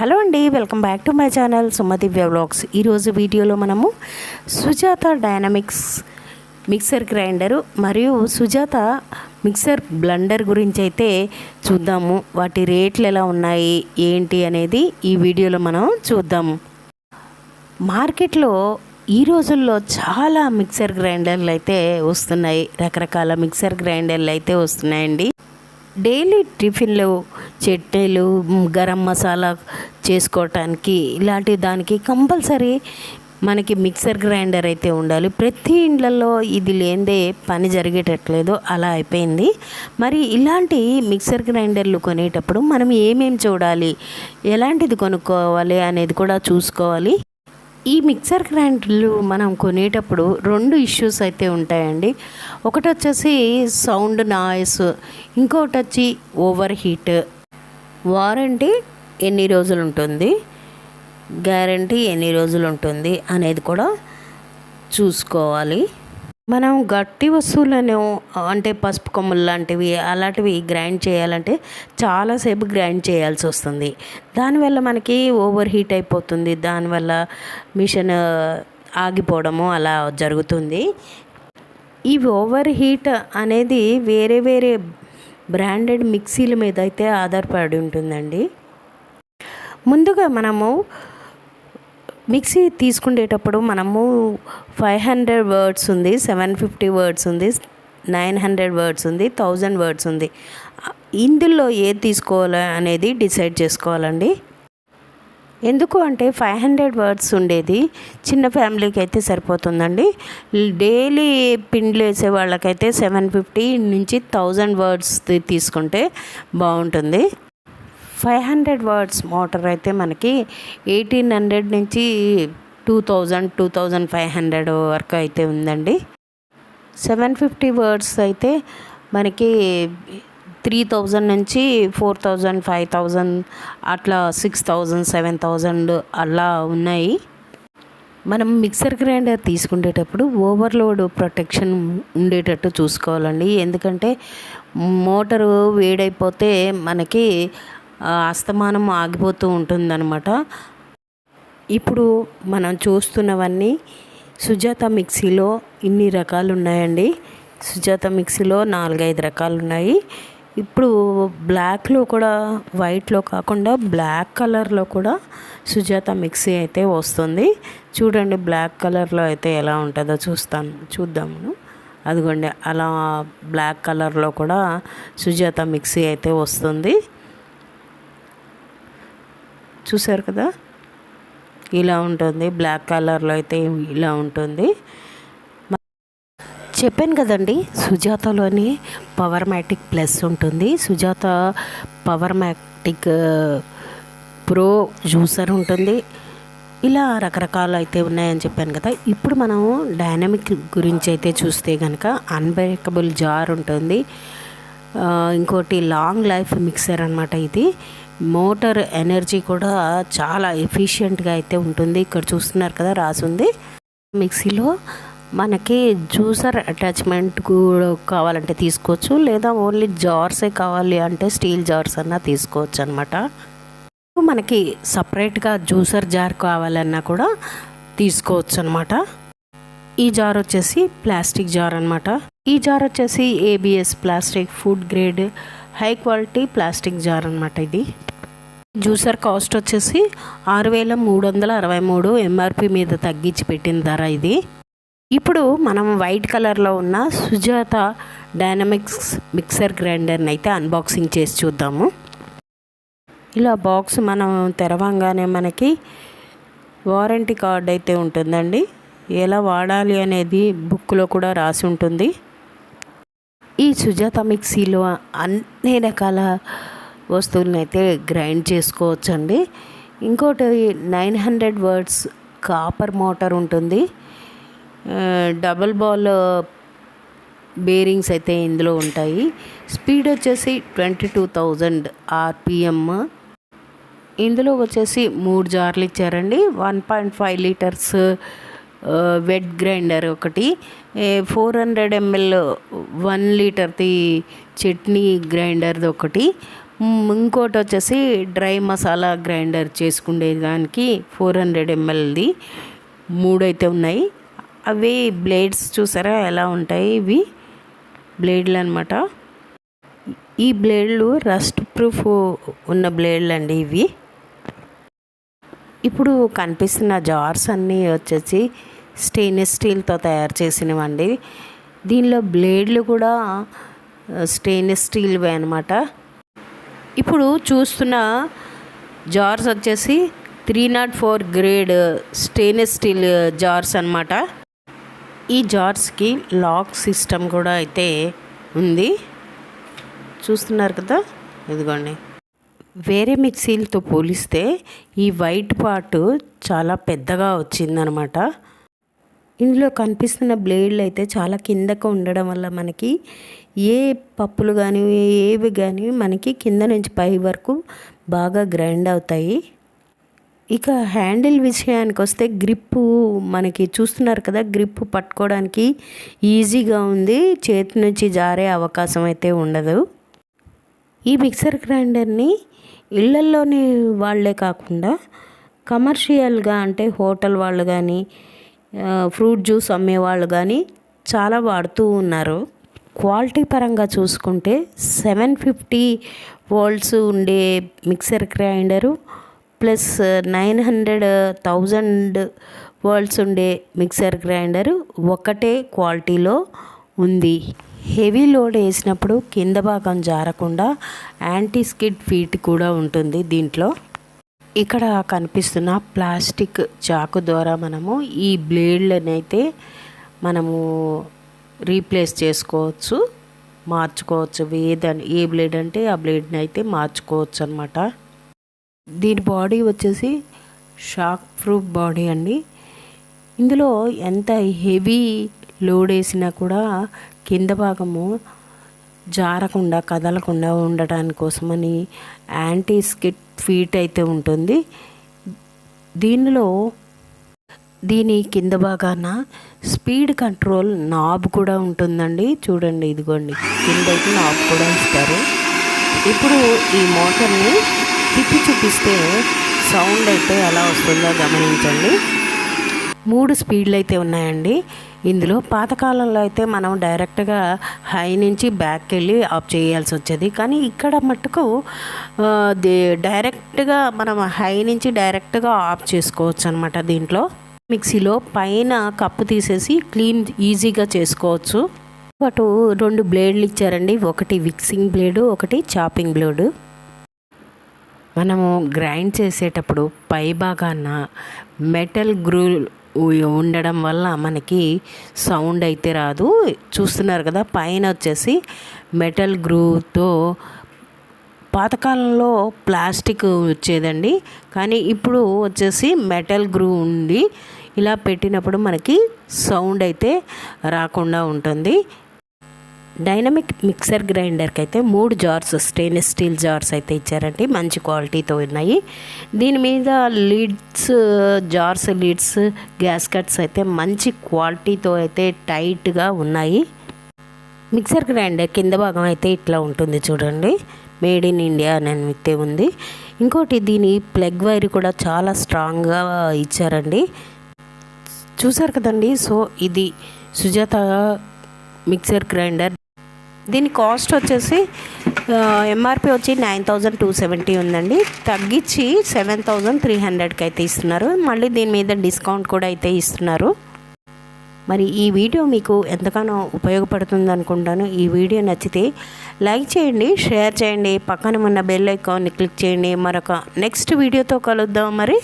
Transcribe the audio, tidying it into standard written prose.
Hello అండి, welcome back to my channel Sumadivya vlogs. ఈరోజు వీడియోలో మనము సుజాత డైనమిక్స్ మిక్సర్ గ్రైండరు మరియు సుజాత మిక్సర్ బ్లెండర్ గురించి అయితే చూద్దాము. వాటి రేట్లు ఎలా ఉన్నాయి ఏంటి అనేది ఈ వీడియోలో మనం చూద్దాము. మార్కెట్లో ఈ రోజుల్లో చాలా మిక్సర్ గ్రైండర్లు అయితే వస్తున్నాయి, రకరకాల మిక్సర్ గ్రైండర్లు అయితే వస్తున్నాయండి. డైలీ టిఫిన్లు, చట్నీలు, గరం మసాలా చేసుకోవటానికి ఇలాంటి దానికి కంపల్సరీ మనకి మిక్సర్ గ్రైండర్ అయితే ఉండాలి. ప్రతి ఇండ్లలో ఇది లేనిదే పని జరిగేటట్లేదు, అలా అయిపోయింది. మరి ఇలాంటి మిక్సర్ గ్రైండర్లు కొనేటప్పుడు మనం ఏమేమి చూడాలి, ఎలాంటిది కొనుక్కోవాలి అనేది కూడా చూసుకోవాలి. ఈ మిక్సర్ గ్రైండర్లు మనం కొనేటప్పుడు రెండు ఇష్యూస్ అయితే ఉంటాయండి. ఒకటి వచ్చేసి సౌండ్ నాయిస్, ఇంకొకటి వచ్చి ఓవర్ హీట్. వారంటీ ఎన్ని రోజులు ఉంటుంది, గ్యారంటీ ఎన్ని రోజులు ఉంటుంది అనేది కూడా చూసుకోవాలి. మనం గట్టి వస్తువులను అంటే పసుపు కొమ్ములు లాంటివి అలాంటివి గ్రైండ్ చేయాలంటే చాలాసేపు గ్రైండ్ చేయాల్సి వస్తుంది. దానివల్ల మనకి ఓవర్ హీట్ అయిపోతుంది, దానివల్ల మిషన్ ఆగిపోవడము అలా జరుగుతుంది. ఈ ఓవర్ హీట్ అనేది వేరే వేరే బ్రాండెడ్ మిక్సీల మీద అయితే ఆధారపడి ఉంటుందండి. ముందుగా మనము మిక్సీ తీసుకునేటప్పుడు మనము 500 వర్డ్స్ ఉంది, 750 వర్డ్స్ ఉంది, 900 వర్డ్స్ ఉంది, 1000 వర్డ్స్ ఉంది. ఇందులో ఏది తీసుకోవాలి అనేది డిసైడ్ చేసుకోవాలండి. ఎందుకు అంటే 500 వర్డ్స్ ఉండేది చిన్న ఫ్యామిలీకి అయితే సరిపోతుందండి. డైలీ పిండిలు వేసే వాళ్ళకైతే 750 నుంచి 1000 వర్డ్స్ తీసుకుంటే బాగుంటుంది. 500 వర్డ్స్ మోటార్ అయితే మనకి 1800 నుంచి 2000, 2500 వరకు అయితే ఉందండి. 750 వర్డ్స్ అయితే మనకి 3000 నుంచి 4000, 5000 అట్లా 6000, 7000 అలా ఉన్నాయి. మనం మిక్సర్ గ్రైండర్ తీసుకునేటప్పుడు ఓవర్లోడ్ ప్రొటెక్షన్ ఉండేటట్టు చూసుకోవాలండి. ఎందుకంటే మోటారు వేడైపోతే మనకి అస్తమానం ఆగిపోతూ ఉంటుందన్నమాట. ఇప్పుడు మనం చూస్తున్నవన్నీ సుజాత మిక్సీలో ఇన్ని రకాలు ఉన్నాయండి. సుజాత మిక్సీలో 4-5 రకాలు ఉన్నాయి. ఇప్పుడు బ్లాక్లో కూడా, వైట్లో కాకుండా బ్లాక్ కలర్లో కూడా సుజాత మిక్సీ అయితే వస్తుంది. చూడండి బ్లాక్ కలర్లో అయితే ఎలా ఉంటుందో చూద్దాము. అదిగోండి అలా బ్లాక్ కలర్లో కూడా సుజాత మిక్సీ అయితే వస్తుంది. చూసారు కదా, ఇలా ఉంటుంది. బ్లాక్ కలర్లో అయితే ఇలా ఉంటుంది. చెప్పాను కదండి, సుజాతలోని పవర్ మ్యాటిక్ ప్లస్ ఉంటుంది, సుజాత పవర్ మ్యాటిక్ ప్రో జ్యూసర్ ఉంటుంది. ఇలా రకరకాలు అయితే ఉన్నాయని చెప్పాను కదా. ఇప్పుడు మనం డైనమిక్ గురించి అయితే చూస్తే కనుక అన్బ్రేకబుల్ జార్ ఉంటుంది. ఇంకోటి లాంగ్ లైఫ్ మిక్సర్ అనమాట. ఇది మోటార్ ఎనర్జీ కూడా చాలా ఎఫిషియెంట్గా అయితే ఉంటుంది. ఇక్కడ చూస్తున్నారు కదా రాసుంది. మిక్సీలో మనకి జ్యూసర్ అటాచ్మెంట్ కూడా కావాలంటే తీసుకోవచ్చు, లేదా ఓన్లీ జార్సే కావాలి అంటే స్టీల్ జార్స్ అన్నా తీసుకోవచ్చు అనమాట. మనకి సపరేట్గా జ్యూసర్ జార్ కావాలన్నా కూడా తీసుకోవచ్చు అనమాట. ఈ జార్ వచ్చేసి ప్లాస్టిక్ జార్ అనమాట. ఈ జార్ వచ్చేసి ABS plastic food grade high quality plastic jar అనమాట. ఇది జ్యూసర్ కాస్ట్ వచ్చేసి 6363 MRP మీద తగ్గించి పెట్టిన ధర ఇది. ఇప్పుడు మనం వైట్ కలర్లో ఉన్న సుజాత డైనమిక్స్ మిక్సర్ గ్రైండర్ని అయితే అన్బాక్సింగ్ చేసి చూద్దాము. ఇలా బాక్స్ మనం తెరవంగానే మనకి వారంటీ కార్డ్ అయితే ఉంటుందండి. ఎలా వాడాలి అనేది బుక్లో కూడా రాసి ఉంటుంది. ఈ సుజాత మిక్సీలో అన్ని రకాల వస్తువులను అయితే గ్రైండ్ చేసుకోవచ్చండి. ఇంకోటి 900 వర్డ్స్ కాపర్ మోటార్ ఉంటుంది. డబుల్ బాల్ బేరింగ్స్ అయితే ఇందులో ఉంటాయి. స్పీడ్ వచ్చేసి 22,000 RPM. ఇందులో వచ్చేసి 3 జార్లు ఇచ్చారండి. 1.5 లీటర్స్ వెట్ గ్రైండర్ ఒకటి, 400 ml 1 లీటర్ది చట్నీ గ్రైండర్ది ఒకటి, ఇంకోటి వచ్చేసి డ్రై మసాలా గ్రైండర్ చేసుకునే దానికి 400 mlది 3 అయితే ఉన్నాయి. అవి బ్లేడ్స్ చూసారా ఎలా ఉంటాయి, ఇవి బ్లేడ్లు అనమాట. ఈ బ్లేడ్లు రస్ట్ ప్రూఫ్ ఉన్న బ్లేడ్లు అండి ఇవి. ఇప్పుడు కనిపిస్తున్న జార్స్ అన్నీ వచ్చేసి స్టెయిన్లెస్ స్టీల్తో తయారు చేసినవండి. దీనిలో బ్లేడ్లు కూడా స్టెయిన్లెస్ స్టీల్వే అనమాట. ఇప్పుడు చూస్తున్న జార్స్ వచ్చేసి 304 గ్రేడ్ స్టెయిన్లెస్ స్టీల్ జార్స్ అనమాట. ఈ జార్స్కి లాక్ సిస్టమ్ కూడా అయితే ఉంది, చూస్తున్నారు కదా, ఇదిగోండి. వేరే మిక్సీలతో పోలిస్తే ఈ వైట్ పార్ట్ చాలా పెద్దగా వచ్చిందనమాట. ఇందులో కనిపిస్తున్న బ్లేడ్లు అయితే చాలా కిందకు ఉండడం వల్ల మనకి ఏ పప్పులు కానీ ఏవి కానీ మనకి కింద నుంచి పై వరకు బాగా గ్రైండ్ అవుతాయి. ఇక హ్యాండిల్ విషయానికి వస్తే గ్రిప్పు మనకి చూస్తున్నారు కదా, గ్రిప్పు పట్టుకోవడానికి ఈజీగా ఉంది, చేతి నుంచి జారే అవకాశం అయితే ఉండదు. ఈ మిక్సర్ గ్రైండర్ని ఇళ్ళల్లోని వాళ్ళే కాకుండా కమర్షియల్గా అంటే హోటల్ వాళ్ళు కానీ ఫ్రూట్ జ్యూస్ అమ్మేవాళ్ళు కానీ చాలా వాడుతూ ఉన్నారు. క్వాలిటీ పరంగా చూసుకుంటే 750 volts ఉండే మిక్సర్ గ్రైండరు ప్లస్ 900,000 volts ఉండే మిక్సర్ గ్రైండరు ఒకటే క్వాలిటీలో ఉంది. హెవీ లోడ్ వేసినప్పుడు కింద భాగం జారకుండా యాంటీ స్కిడ్ ఫీట్ కూడా ఉంటుంది దీంట్లో. ఇక్కడ కనిపిస్తున్న ప్లాస్టిక్ చాకు ద్వారా మనము ఈ బ్లేడ్లను అయితే మనము రీప్లేస్ చేసుకోవచ్చు, మార్చుకోవచ్చు. ఏ బ్లేడ్ అంటే ఆ బ్లేడ్ని అయితే మార్చుకోవచ్చు అనమాట. దీని బాడీ వచ్చేసి షాక్ ప్రూఫ్ బాడీ అండి. ఇందులో ఎంత హెవీ లోడ్ వేసినా కూడా కింద భాగము జారకుండా కదలకుండా ఉండటాని కోసమని యాంటీ స్కిడ్ ఫీట్ అయితే ఉంటుంది. దీని కింద భాగాన స్పీడ్ కంట్రోల్ నాబ్ కూడా ఉంటుందండి. చూడండి, ఇదిగోండి, కింద అయితే నాబ్ కూడా ఇస్తారు. ఇప్పుడు ఈ మోటార్ని తిప్పి చూపిస్తే సౌండ్ అయితే ఎలా వస్తుందో గమనించండి. 3 స్పీడ్లు అయితే ఉన్నాయండి ఇందులో. పాతకాలంలో అయితే మనం డైరెక్ట్గా హై నుంచి బ్యాక్ వెళ్ళి ఆఫ్ చేయాల్సి వచ్చేది, కానీ ఇక్కడ మట్టుకు డైరెక్ట్గా మనం హై నుంచి డైరెక్ట్గా ఆఫ్ చేసుకోవచ్చు అనమాట. దీంట్లో మిక్సీలో పైన కప్పు తీసేసి క్లీన్ ఈజీగా చేసుకోవచ్చు. అటు 2 బ్లేడ్లు ఇచ్చారండి, ఒకటి మిక్సింగ్ బ్లేడు, ఒకటి చాపింగ్ బ్లేడు. మనము గ్రైండ్ చేసేటప్పుడు పై భాగాన మెటల్ గ్రూ ఉండడం వల్ల మనకి సౌండ్ అయితే రాదు. చూస్తున్నారు కదా, పైన వచ్చేసి మెటల్ గ్రూతో. పాతకాలంలో ప్లాస్టిక్ వచ్చేదండి, కానీ ఇప్పుడు వచ్చేసి మెటల్ గ్రూ ఉంది. ఇలా పెట్టినప్పుడు మనకి సౌండ్ అయితే రాకుండా ఉంటుంది. డైనమిక్ మిక్సర్ గ్రైండర్కి అయితే 3 జార్స్ స్టెయిన్లెస్ స్టీల్ జార్స్ అయితే ఇచ్చారండి, మంచి క్వాలిటీతో ఉన్నాయి. దీని మీద జార్స్ లిడ్స్ గ్యాస్ కట్స్ అయితే మంచి క్వాలిటీతో అయితే టైట్గా ఉన్నాయి. మిక్సర్ గ్రైండర్ కింద భాగం అయితే ఇట్లా ఉంటుంది చూడండి, మేడ్ ఇన్ ఇండియా అని అయితే ఉంది. ఇంకోటి దీని ప్లగ్ వైర్ కూడా చాలా స్ట్రాంగ్గా ఇచ్చారండి, చూసారు కదండి. సో ఇది సుజాత మిక్సర్ గ్రైండర్. దీని కాస్ట్ వచ్చేసి ఎంఆర్పి వచ్చి 9,270 ఉందండి, తగ్గించి 7,300కి అయితే ఇస్తున్నారు. మళ్ళీ దీని మీద డిస్కౌంట్ కూడా అయితే ఇస్తున్నారు. మరి ఈ వీడియో మీకు ఎంతగానో ఉపయోగపడుతుంది అనుకుంటాను. ఈ వీడియో నచ్చితే లైక్ చేయండి, షేర్ చేయండి, పక్కన ఉన్న బెల్ ఐకాన్ని క్లిక్ చేయండి. మరొక నెక్స్ట్ వీడియోతో కలుద్దాం మరి.